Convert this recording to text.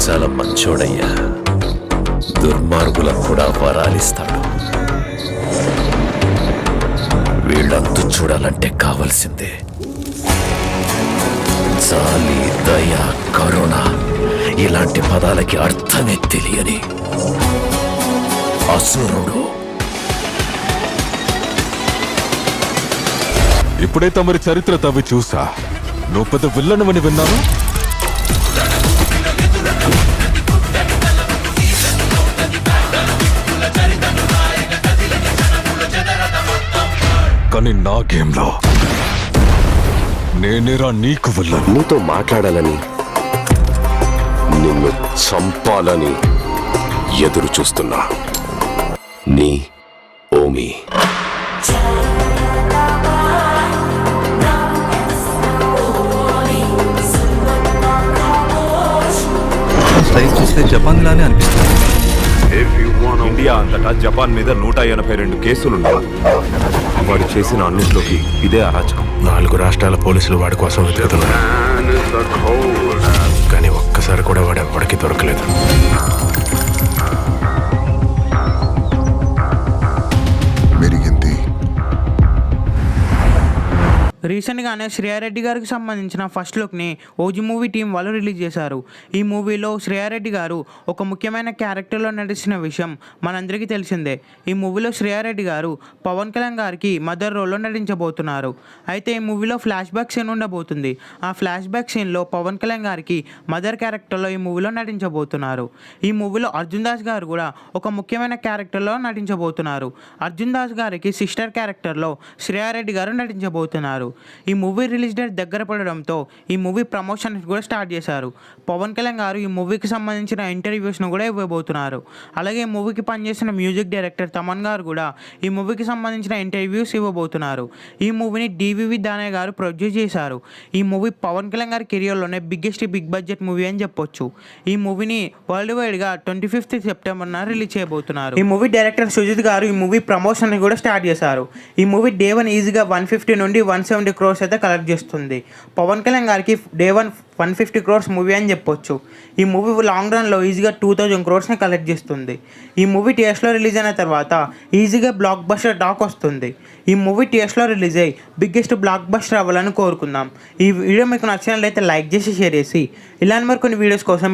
చాలా మంచోడయ్యా. దుర్మార్గులకు కూడా వరాలిస్తాడు. వీళ్ళంతు చూడాలంటే కావలసిందే జాలి, దయ, కరుణ ఇలాంటి పదాలకి అర్థమే తెలియని అసురుడు. ఇప్పుడే తమరి చరిత్ర తవ్వి చూసా. నువ్వు పెద్ద విల్లనమని విన్నాను. కానీ నా గేమ్లో నేనేరా నీకు విల్లను. నీతో మాట్లాడాలని, నిన్ను చంపాలని ఎదురు చూస్తున్నా. నీ ఓమి. స్టైల్ చూస్తే జపాన్ లానే అనిపిస్తుంది. ఇండియా అంతటా జపాన్ మీద 182 కేసులున్నాయి. వాడు చేసిన అన్నింటిలోకి ఇదే అరాచకం. 4 రాష్ట్రాల పోలీసులు వాడి కోసం వెతుకుతున్నారు, కానీ ఒక్కసారి కూడా వాడు ఎప్పటికీ దొరకలేదు. రీసెంట్గానే శ్రేయారెడ్డి గారికి సంబంధించిన ఫస్ట్ లుక్ని ఓజీ మూవీ టీం వాళ్ళు రిలీజ్ చేశారు. ఈ మూవీలో శ్రేయారెడ్డి గారు ఒక ముఖ్యమైన క్యారెక్టర్లో నటించిన విషయం మనందరికీ తెలిసిందే. ఈ మూవీలో శ్రేయారెడ్డి గారు పవన్ కళ్యాణ్ గారికి మదర్ రోల్లో నటించబోతున్నారు. అయితే ఈ మూవీలో ఫ్లాష్ బ్యాక్ సీన్ ఉండబోతుంది. ఆ ఫ్లాష్ బ్యాక్ సీన్లో పవన్ కళ్యాణ్ గారికి మదర్ క్యారెక్టర్లో ఈ మూవీలో నటించబోతున్నారు. ఈ మూవీలో అర్జున్ దాస్ గారు కూడా ఒక ముఖ్యమైన క్యారెక్టర్లో నటించబోతున్నారు. అర్జున్ దాస్ గారికి సిస్టర్ క్యారెక్టర్లో శ్రేయారెడ్డి గారు నటించబోతున్నారు. ఈ మూవీ రిలీజ్ డేట్ దగ్గర పడడంతో ఈ మూవీ ప్రమోషన్స్ కూడా స్టార్ట్ చేశారు. పవన్ కళ్యాణ్ గారు ఈ మూవీకి సంబంధించిన ఇంటర్వ్యూస్ను కూడా ఇవ్వబోతున్నారు. అలాగే ఈ మూవీకి పనిచేసిన మ్యూజిక్ డైరెక్టర్ తమన్ గారు కూడా ఈ మూవీకి సంబంధించిన ఇంటర్వ్యూస్ ఇవ్వబోతున్నారు. ఈ మూవీని డివివి దానయ్య గారు ప్రొడ్యూస్ చేశారు. ఈ మూవీ పవన్ కళ్యాణ్ గారి కెరియర్లోనే బిగ్ బడ్జెట్ మూవీ అని చెప్పొచ్చు. ఈ మూవీని వరల్డ్ వైడ్గా 25th సెప్టెంబర్న రిలీజ్ చేయబోతున్నారు. ఈ మూవీ డైరెక్టర్ సుజిత్ గారు ఈ మూవీ ప్రమోషన్ కూడా స్టార్ట్ చేశారు. ఈ మూవీ డే 1 ఈజీగా 150 నుండి 170 crores అయితే కలెక్ట్ చేస్తుంది. పవన్ కళ్యాణ్ గారికి డే 1 150 crores మూవీ అని చెప్పొచ్చు. ఈ మూవీ లాంగ్ రన్లో ఈజీగా 2000 crores కలెక్ట్ చేస్తుంది. ఈ మూవీ థియేటర్స్లో రిలీజ్ అయిన తర్వాత ఈజీగా బ్లాక్ బస్టర్ టాక్ వస్తుంది. ఈ మూవీ థియేటర్స్లో రిలీజ్ అయ్యి బిగ్గెస్ట్ బ్లాక్ బస్టర్ అవ్వాలని కోరుకుందాం. ఈ వీడియో మీకు నచ్చినట్లయితే లైక్ చేసి షేర్ చేసి ఇలాంటి మరి కొన్ని వీడియోస్ కోసం